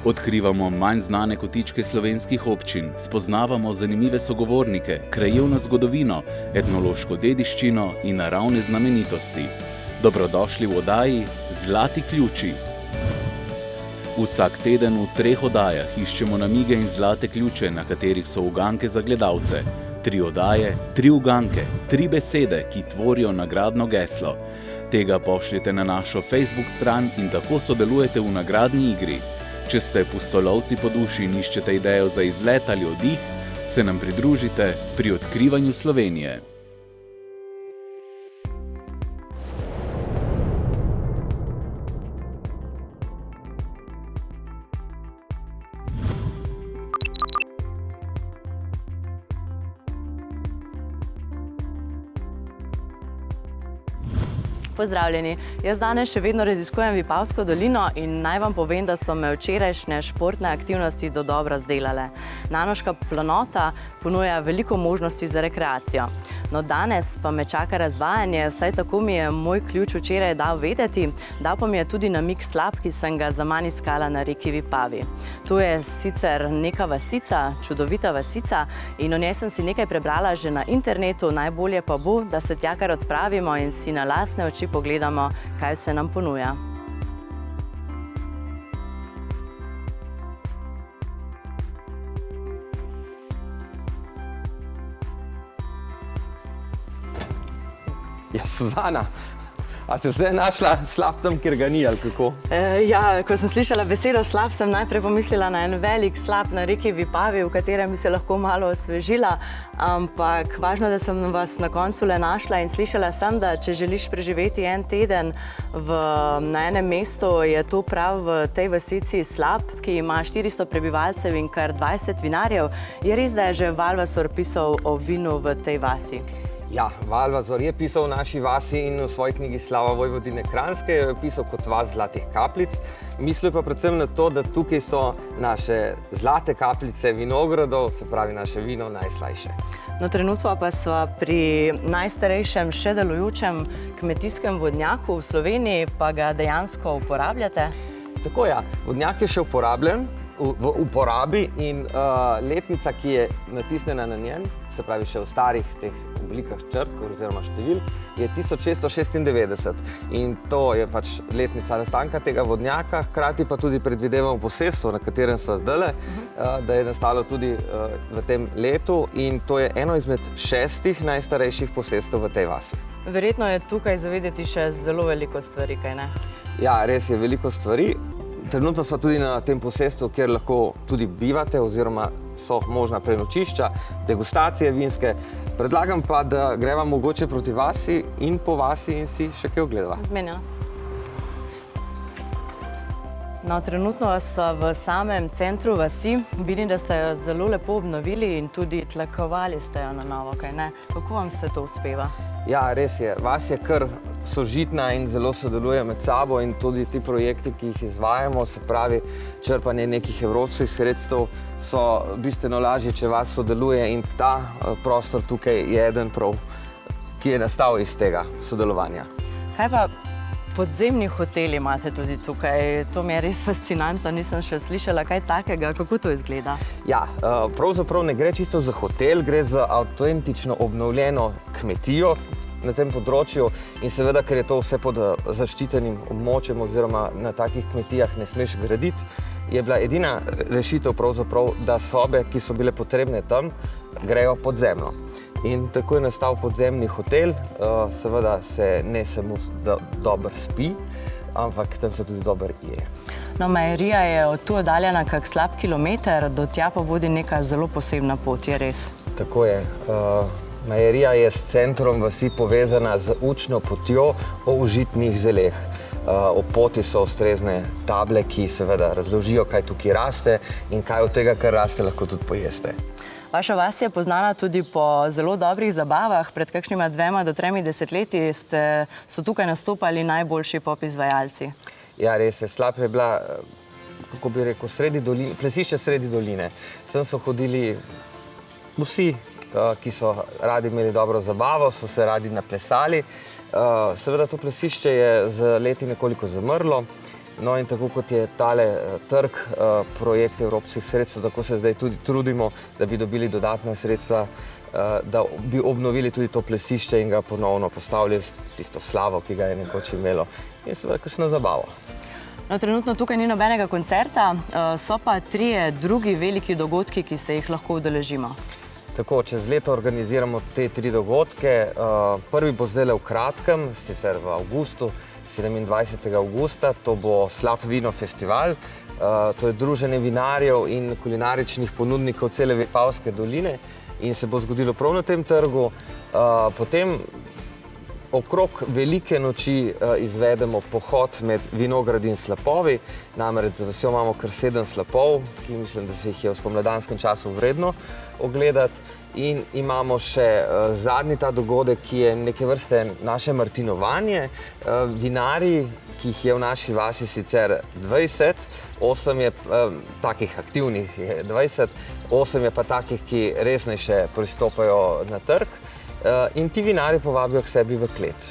Odkrivamo manj znane kotičke slovenskih občin, spoznavamo zanimive sogovornike, krajevno zgodovino, etnološko dediščino in naravne znamenitosti. Dobrodošli v oddaji Zlati ključi. Vsak teden v 3 oddajah iščemo namige in zlate ključe, na katerih so uganke za gledalce. 3 oddaje, 3 uganke, 3 besede, ki tvorijo nagradno geslo. Tega pošljete na našo Facebook stran in tako sodelujete v nagradni igri. Če ste pustolovci po duši in iščete idejo za izlet ali oddih, se nam pridružite pri odkrivanju Slovenije. Pozdravljeni, jaz danes še vedno raziskujem Vipavsko dolino in naj vam povem, da so me včerajšnje športne aktivnosti dodobra zdelale. Nanoška planota ponuja veliko možnosti za rekreacijo. No, danes pa me čaka razvajanje, vsaj tako mi je moj ključ včeraj dal vedeti, dal pa mi je tudi namig slap, ki sem ga zaman iskala na reki Vipavi. To je sicer neka vasica, čudovita vasica in o njej sem si nekaj prebrala že na internetu, najbolje pa bo, da se tja kar odpravimo in si na lastne oči pogledamo, kaj se nam ponuja. Ja, Suzana, a ste zdaj našla slap tam, kjer ga ni, ali kako? Ja, ko sem slišala besedo slap, sem najprej pomislila na en velik slap na reki Vipavi, v katerem bi se lahko malo osvežila, ampak važno, da sem vas na koncu le našla in slišala sem, da če želiš preživeti en teden na enem mestu, je to prav v tej vasici Slap, ki ima 400 prebivalcev in kar 20 vinarjev. Je res, da je že Valvasor pisal o vinu v tej vasi? Ja, Valvasor je pisal v naši vasi in v svoji knjigi Slava Vojvodine Kranjske je pisal kot vas zlatih kapljic. Mislil pa predvsem na to, da tukaj so naše zlate kapljice vinogradov, se pravi naše vino najslajše. No, trenutno pa smo pri najstarejšem še delujočem kmetijskem vodnjaku v Sloveniji, pa ga dejansko uporabljate? Tako ja, vodnjak je še uporabljen, v uporabi in letnica, ki je natisnjena na njem, se pravi še v starih teh oblikah črk oziroma števil, je 1696 in to je pač letnica nastanka tega vodnjaka, hkrati pa tudi predvidevamo posestvo, na katerem sva zdajle, da je nastalo tudi v tem letu in to je eno izmed 6 najstarejših posestev v tej vasi. Verjetno je tukaj zavedeti še zelo veliko stvari, kaj ne? Ja, res je veliko stvari. Trenutno smo tudi na tem posestvu, kjer lahko tudi bivate oziroma so možna prenočišča, degustacije vinske. Predlagam pa, da greva mogoče proti vasi in po vasi in si še kaj ogledava. Zmenjeno. No, trenutno so v samem centru vasi. Vidim, da ste jo zelo lepo obnovili in tudi tlakovali ste jo na novo, kaj ne? Kako vam se to uspeva? Ja, res je. Vas je kar sožitna in zelo sodeluje med sabo in tudi ti projekti, ki jih izvajamo, se pravi črpanje nekih evropskih sredstev, so bistveno lažje, če vas sodeluje in ta prostor tukaj je eden prav, ki je nastal iz tega sodelovanja. Kaj pa podzemni hoteli imate tudi tukaj? To mi je res fascinantno, nisem še slišala kaj takega. Kako to izgleda? Ja, pravzaprav ne gre čisto za hotel, gre za avtentično obnovljeno kmetijo na tem področju in seveda, ker je to vse pod zaščitenim območjem oziroma na takih kmetijah ne smeš graditi, je bila edina rešitev pravzaprav, da sobe, ki so bile potrebne tam, grejo podzemno. In tako je nastal podzemni hotel, seveda se ne samo dobro spi, ampak tam se tudi dobro je. No, Majerija je od tu oddaljena kak slab kilometer, do tja pa vodi neka zelo posebna pot, je res? Tako je. Majerija je s centrom vasi povezana z učno potjo o užitnih zeleh. Ob poti so ustrezne table, ki seveda razložijo, kaj tukaj raste in kaj od tega, kar raste, lahko tudi pojeste. Vaša vas je poznana tudi po zelo dobrih zabavah. Pred kakšnima 2 do 3 desetletji so tukaj nastopali najboljši pop izvajalci. Ja, res je. Slap je bila, kako bi rekel, plesišče sredi doline. Sem so hodili vsi, ki so radi imeli dobro zabavo, so se radi naplesali. Seveda to plesišče je z leti nekoliko zamrlo No in tako kot je tale trg, projekt evropskih sredstev, tako se zdaj tudi trudimo, da bi dobili dodatna sredstva, da bi obnovili tudi to plesišče in ga ponovno postavili s tisto slavo, ki ga je nekoč imelo. In seveda kakšno zabavo. No, trenutno tukaj ni nobenega koncerta, so pa 3 drugi veliki dogodki, ki se jih lahko udeležimo. Tako, čez leto organiziramo te 3 dogodke. Prvi bo zdaj v kratkem, sicer v avgustu, 27. avgusta, to bo Slap vino festival. To je druženje vinarjev in kulinaričnih ponudnikov cele Vipavske doline in se bo zgodilo prav na tem trgu. Potem okrog velike noči izvedemo pohod med vinogradi in slapovi. Namreč za vasjo imamo kar 7 slapov, ki mislim, da se jih je v spomladanskem času vredno ogledati. In imamo še zadnji ta dogodek, ki je neke vrste naše martinovanje. Vinarji, ki jih je v naši vasi sicer 20, 8 je takih aktivnih, je 20, 8 je pa takih, ki resnejše pristopajo na trg. In ti vinarji povabijo k sebi v klet.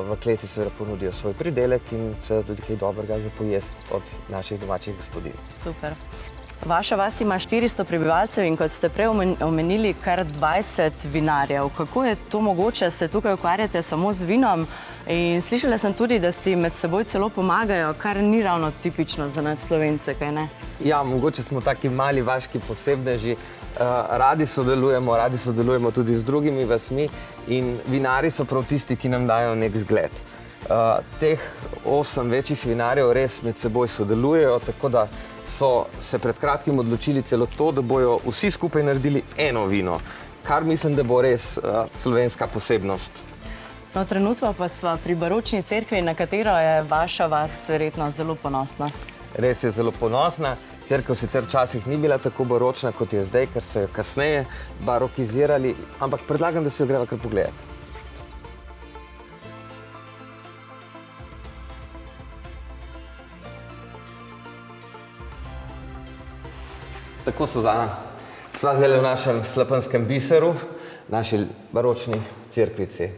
V kleti seveda ponudijo svoj pridelek in seveda tudi kaj dobrega za pojesti od naših domačih gospodinj. Super. Vaša vas ima 400 prebivalcev in kot ste prej omenili, kar 20 vinarjev. Kako je to mogoče? Se tukaj ukvarjate samo z vinom? In slišala sem tudi, da si med seboj celo pomagajo, kar ni ravno tipično za nas Slovence, kaj ne? Ja, mogoče smo taki mali vaški posebneži. Radi sodelujemo tudi z drugimi vasmi in vinarji so prav tisti, ki nam dajo nek zgled. Teh 8 večjih vinarjev res med seboj sodelujejo, tako da so se pred kratkim odločili celo to, da bojo vsi skupaj naredili eno vino, kar mislim, da bo res slovenska posebnost. No, trenutno pa sva pri baročni cerkvi, na katero je vaša vas verjetno zelo ponosna. Res je zelo ponosna. Cerkev sicer včasih ni bila tako baročna, kot je zdaj, ker so jo kasneje barokizirali, ampak predlagam, da si jo greva kar pogledati. Tako, Suzana, sva zdaj v našem slapanskem biseru, naši baročni cerkvici.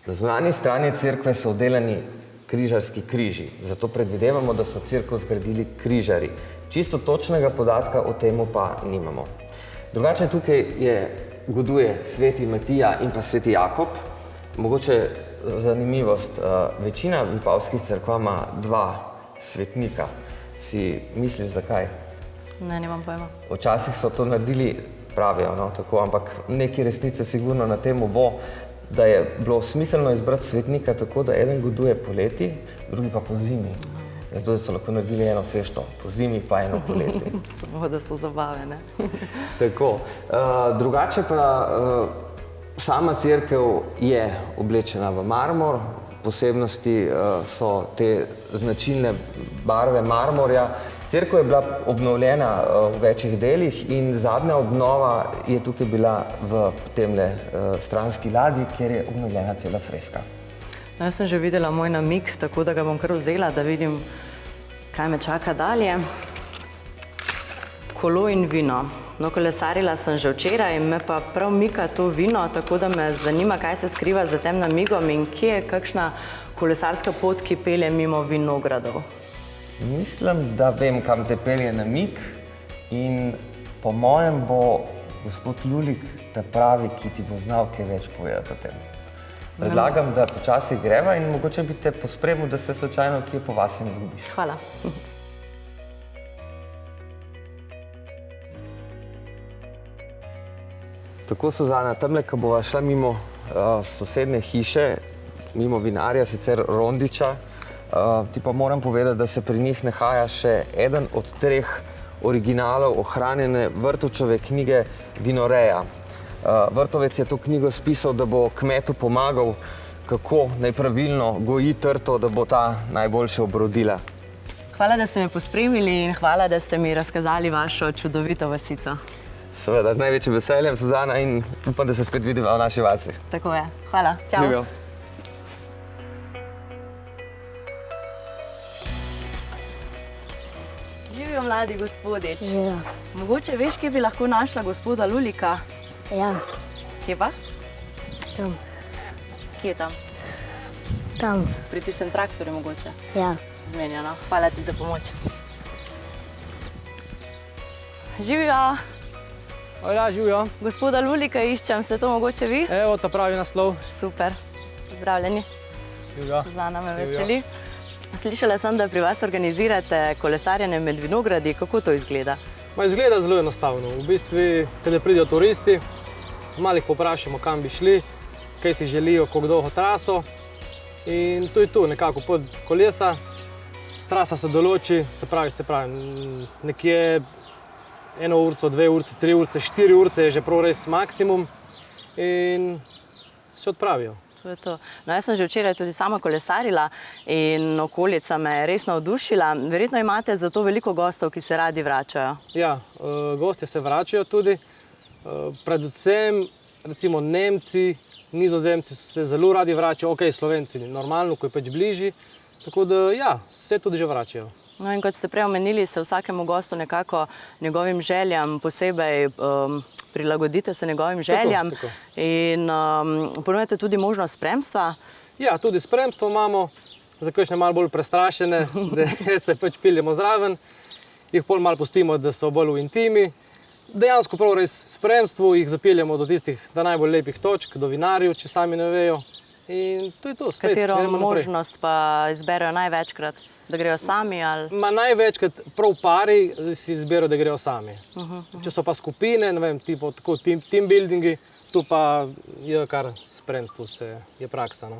Na zunanji strani cerkve so oddelani križarski križi, zato predvidevamo, da so cerkev zgradili križarji. Čisto točnega podatka o temu pa nimamo. Drugače tukaj goduje sveti Matija in pa sveti Jakob. Mogoče zanimivost, večina vipavskih cerkva ima 2 svetnika. Si misliš, zakaj? Ne, nimam pojma. Včasih so to naredili, pravijo, no, tako, ampak nekaj resnice sigurno na temu bo, da je bilo smiselno izbrati svetnika tako, da eden goduje poleti, drugi pa po zimi. Zato so lahko naredili eno fešto, po zimi pa eno poleti. Samo da so zabave, ne? Tako. Drugače pa sama cerkev je oblečena v marmor, posebnosti so te značilne barve marmorja. Cerkev je bila obnovljena v večjih delih in zadnja obnova je tukaj bila v temle stranski ladji, kjer je obnovljena cela freska. No, jaz sem že videla moj namig, tako da ga bom kar vzela, da vidim, kaj me čaka dalje. Kolo in vino. No, kolesarila sem že včeraj in me pa prav mika to vino, tako da me zanima, kaj se skriva za tem namigom in kje je kakšna kolesarska pot, ki pelje mimo vinogradov. Mislim, da vem, kam te pelje namig in po mojem bo gospod Lulik ta pravi, ki ti bo znal kaj več povedati o tem. Predlagam, da počasi greva in mogoče bi te pospremil, da se slučajno kje po vasi ne izgubiš. Hvala. Tako, Suzana, tamle, ko bova šla mimo sosednje hiše, mimo vinarja, sicer Rondiča, ti pa moram povedati, da se pri njih nahaja še eden od 3 originalov ohranjene Vrtovčeve knjige Vinoreja. Vrtovec je to knjigo spisal, da bo kmetu pomagal, kako naj pravilno goji trto, da bo ta najboljše obrodila. Hvala, da ste me pospremili in hvala, da ste mi razkazali vašo čudovito vasico. Seveda, z največjim veseljem, Suzana, in upam, da se spet vidiva v naši vasi. Tako je. Hvala. Čau. Živijo. Živijo, mladi gospodič. Živijo. Mogoče veš, kje bi lahko našla gospoda Lulika? Ja, Kje pa? tam, Kje je tam? tam, Pri tistem traktorju mogoče. ja. Zmenjeno. Hvala ti za pomoč. Živijo. Ja, živijo. Gospoda Lulika iščem, se to mogoče vi? Evo, ta pravi naslov. Super. Pozdravljeni. Živijo. Suzana me veseli. Slišala sem, da pri vas organizirate kolesarjenje med vinogradi. Kako to izgleda? Izgleda zelo enostavno. V bistvu, kada pridejo turisti, malo jih poprašamo, kam bi šli, kaj si želijo, kako dolgo traso. In to je tu, nekako pod kolesa. Trasa se določi, se pravi, nekje 1 urco, 2 urce, 3 urce, 4 urce je že prav res maksimum in se odpravijo. To je to. No, jaz sem že včeraj tudi sama kolesarila in okolica me je res navdušila. Verjetno imate zato veliko gostov, ki se radi vračajo. Ja, gostje se vračajo tudi. Predvsem recimo Nemci, Nizozemci se zelo radi vračajo, ok, Slovenci normalno, ko je pač bližji. Tako da ja, se tudi že vračajo. No in kot ste prej omenili, se vsakemu gostu nekako njegovim željam posebej prilagodite se njegovim željam. Tako. In ponujate tudi možnost spremstva. Ja, tudi spremstvo imamo, za kakšne malo bolj prestrašene, da se pač piljemo zraven, jih pol malo pustimo, da so bolj v intimi. Dejansko prav res spremstvo jih zapeljemo do tistih najbolj lepih točk, do vinarjev, če sami ne vejo. In to je to, spet Katero gremo naprej. možnost pa izberejo največkrat? Da grejo sami ali? Največkrat prav pari si izberijo, da grejo sami. Če so pa skupine, ne vem, tipo tako team buildingi, tu pa je kar spremstvo, je praksa. No.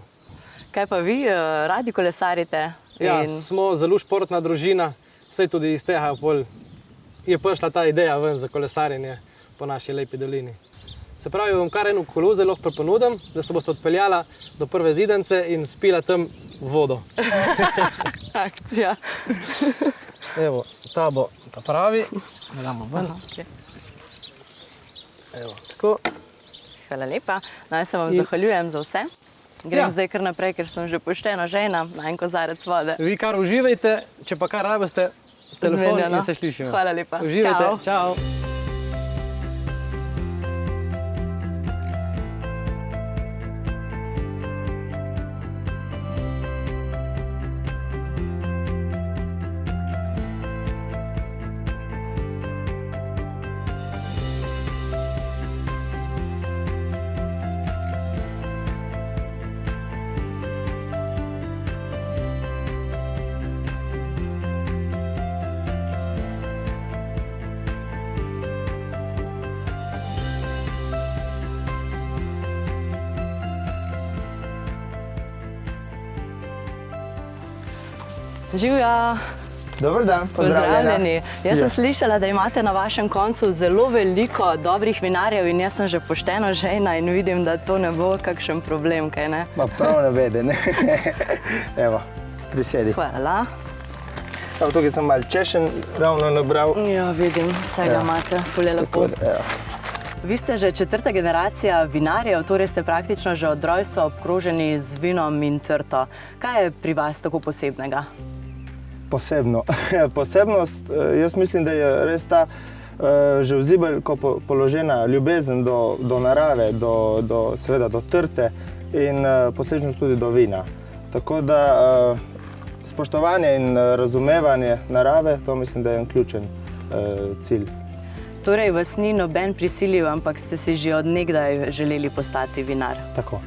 Kaj pa vi, radi kolesarite? Ja, smo zelo športna družina, saj tudi iz tega je prišla ta ideja ven za kolesarjenje po naši lepi dolini. Se pravi, vam kar eno kolo zelo ponudim, da se boste odpeljala do prve zidance in spila tam vodo. Akcija. Evo, ta bo ta pravi, da damo ven. Okay. Evo, tako. Hvala lepa. Naj se vam zahvaljujem za vse. Grem zdaj kar naprej, ker sem že pošteno žena, na en kozarec vode. Vi kar uživajte, če pa kar rabite, telefon in se slišimo. Hvala lepa. Uživajte. Čau. Živjo. Dober dan, Pozdravljeni. Jaz sem slišala, da imate na vašem koncu zelo veliko dobrih vinarjev in jaz sem že pošteno žena in vidim, da to ne bo kakšen problem, kaj ne? Ma prav ne vede, ne. Evo, prisedi. Hvala. Evo, tukaj sem malo češen ravno nabral. Ja, vidim, vsega imate, ful je lepo. Vi ste že 4. generacija vinarjev, torej ste praktično že od rojstva obkroženi z vinom in trto. Kaj je pri vas tako posebnega? Posebno. Posebnost, jaz mislim, da je res ta že v zibelko položena ljubezen do narave, seveda do trte in posledično tudi do vina. Tako da spoštovanje in razumevanje narave, to mislim, da je en ključen cilj. Torej vas ni noben prisilil, ampak ste si že od nekdaj želeli postati vinar. Tako.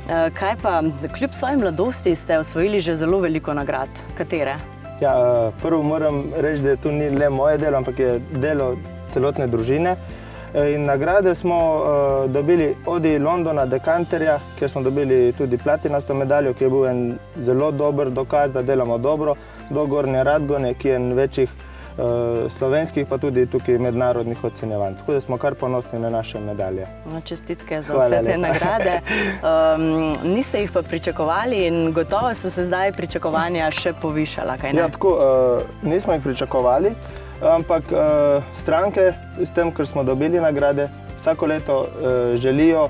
Kaj pa, kljub svoji mladosti ste osvojili že zelo veliko nagrad. Katere? Ja, prvo moram reči, da to ni le moje delo, ampak je delo celotne družine. In nagrade smo dobili od Londona Decanterja, kjer smo dobili tudi platinasto medaljo, ki je bil en zelo dober dokaz, da delamo dobro, do Gornje Radgone, ki je en večjih slovenskih, pa tudi tukaj mednarodnih ocenjevanj. Tako da smo kar ponosni na naše medalje. No, čestitke za vse te nagrade. Niste jih pa pričakovali in gotovo so se zdaj pričakovanja še povišala, kaj ne? Ja, tako, nismo jih pričakovali, ampak stranke s tem, ker smo dobili nagrade, vsako leto želijo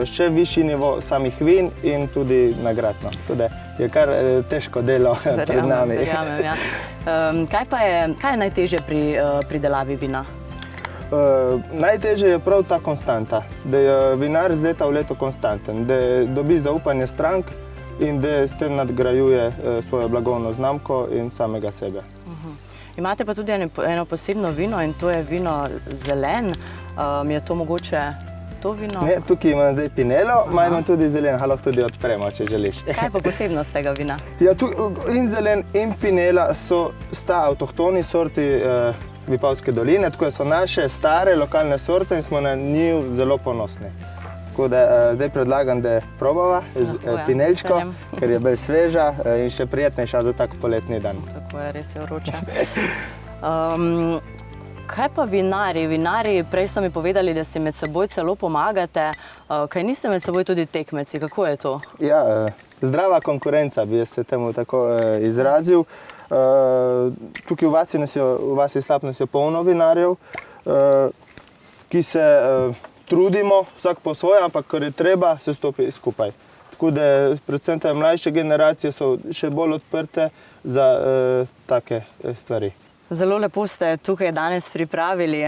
še višji nivo samih vin in tudi nagradno. Tudi je kar težko delo pred nami. Verjamem, ja. Kaj je najtežje pri pridelavi vina? Najtežje je prav ta konstanta, da je vinar z leta v leto konstanten, da dobi zaupanje strank, in da s tem nadgrajuje svojo blagovno znamko in samega sebe. Imate pa tudi eno posebno vino in to je vino Zelen. Je to mogoče to vino? Ne, tukaj imam zdaj Pinelo, imam tudi Zelen, lahko tudi odpremo, če želiš. Kaj pa posebnost tega vina? Ja, in Zelen in Pinela sta avtohtoni sorti Vipavske doline, tako da so naše stare lokalne sorte in smo na njih zelo ponosni. Tako da zdaj predlagam, da probava Pinelčko, ker je bolj sveža in še prijetnejša za tak poletni dan. Tako je, res je vroče. Kaj pa vinarji? Vinarji, prej so mi povedali, da si med seboj celo pomagate. Kaj niste med seboj tudi tekmeci? Kako je to? Ja, zdrava konkurenca, bi se temu tako izrazil. Tukaj v vasi Slap nas je polno vinarjev, ki se trudimo, vsak po svoje, ampak kar je treba, se stopi skupaj. Tako da predvsem te mlajše generacije so še bolj odprte za take stvari. Zelo lepo ste tukaj danes pripravili.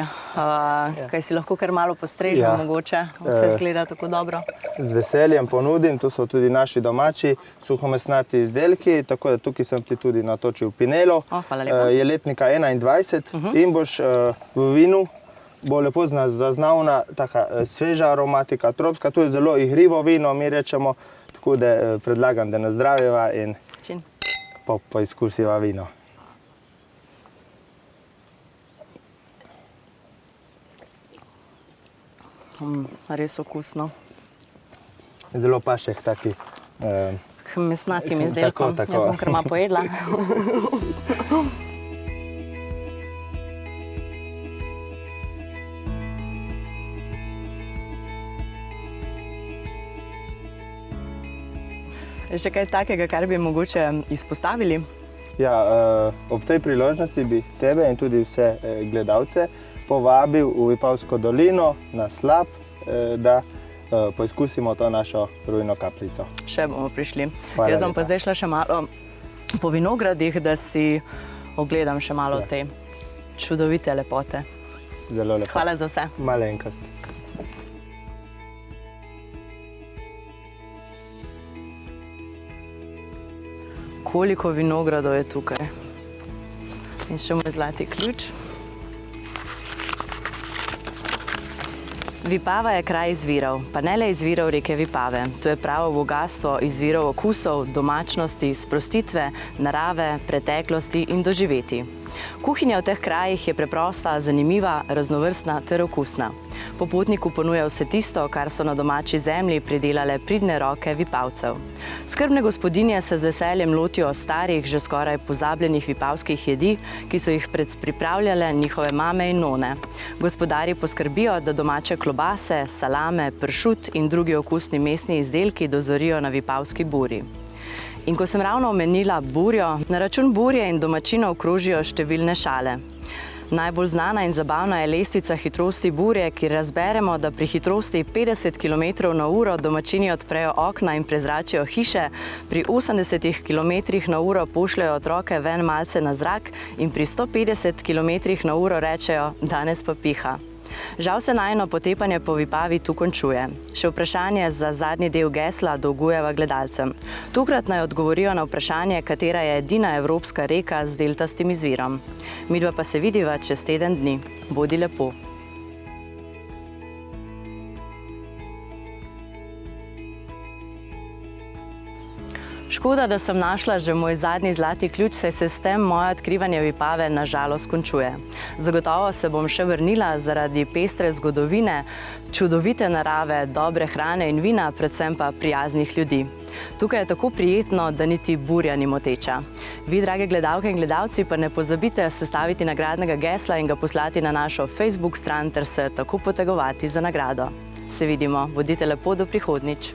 Kaj si lahko kar malo postrežemo mogoče? Vse izgleda tako dobro. Z veseljem ponudim, tu so tudi naši domači suhomesnati izdelki, tako da tukaj sem ti tudi natočil Pinelo. Hvala lepa. Je letnika 21 in boš v vinu bo lepo zaznavna taka sveža aromatika, tropska. To je zelo igrivo vino, mi rečemo, tako da predlagam, da nas zdraviva in poizkusiva vino. Res okusno. Zelo paše k taki mesnatim izdelkom. Jaz bom kar malo pojedla. Je še kaj takega, kar bi mogoče izpostavili? Ja, ob tej priložnosti bi tebe in tudi vse gledalce povabil v Vipavsko dolino na Slap, da poizkusimo to našo rujno kapljico. Še bomo prišli. Hvala Jaz bom pa lepa. zdaj šla še malo po vinogradih, da si ogledam še malo te čudovite lepote. Zelo lepo. Hvala za vse. Malenkost. Koliko vinogradov je tukaj. In še moj zlati ključ. Vipava je kraj izvirov, pa ne le izvirov reke Vipave. To je pravo bogastvo izvirov okusov, domačnosti, sprostitve, narave, preteklosti in doživeti. Kuhinja v teh krajih je preprosta, zanimiva, raznovrstna ter okusna. Popotniku ponuja vse tisto, kar so na domači zemlji pridelale pridne roke Vipavcev. Skrbne gospodinje se z veseljem lotijo starih, že skoraj pozabljenih vipavskih jedi, ki so jih pripravljale njihove mame in none. Gospodarji poskrbijo, da domače klobase, salame, pršut in drugi okusni mesni izdelki dozorijo na vipavski buri. In ko sem ravno omenila burjo, na račun burje in domačinov krožijo številne šale. Najbolj znana in zabavna je lestvica hitrosti burje, kjer razberemo, da pri hitrosti 50 km/h domačini odprejo okna in prezračijo hiše, pri 80 km/h pošljajo otroke ven malce na zrak in pri 150 km/h rečejo, danes pa piha. Žal se najino potepanje po Vipavi tu končuje. Še vprašanje za zadnji del gesla dolgujeva gledalcem. Tokrat naj odgovorijo na vprašanje, katera je edina evropska reka z deltastim izvirom. Midva pa se vidiva čez teden dni. Bodi lepo. Škoda, da sem našla že moj zadnji zlati ključ, saj se s tem moje odkrivanje Vipave na žalost končuje. Zagotovo se bom še vrnila zaradi pestre zgodovine, čudovite narave, dobre hrane in vina, predvsem pa prijaznih ljudi. Tukaj je tako prijetno, da niti burja ni moteča. Vi, drage gledalke in gledalci, pa ne pozabite sestaviti nagradnega gesla in ga poslati na našo Facebook stran ter se tako potegovati za nagrado. Se vidimo, bodite lepo do prihodnjič.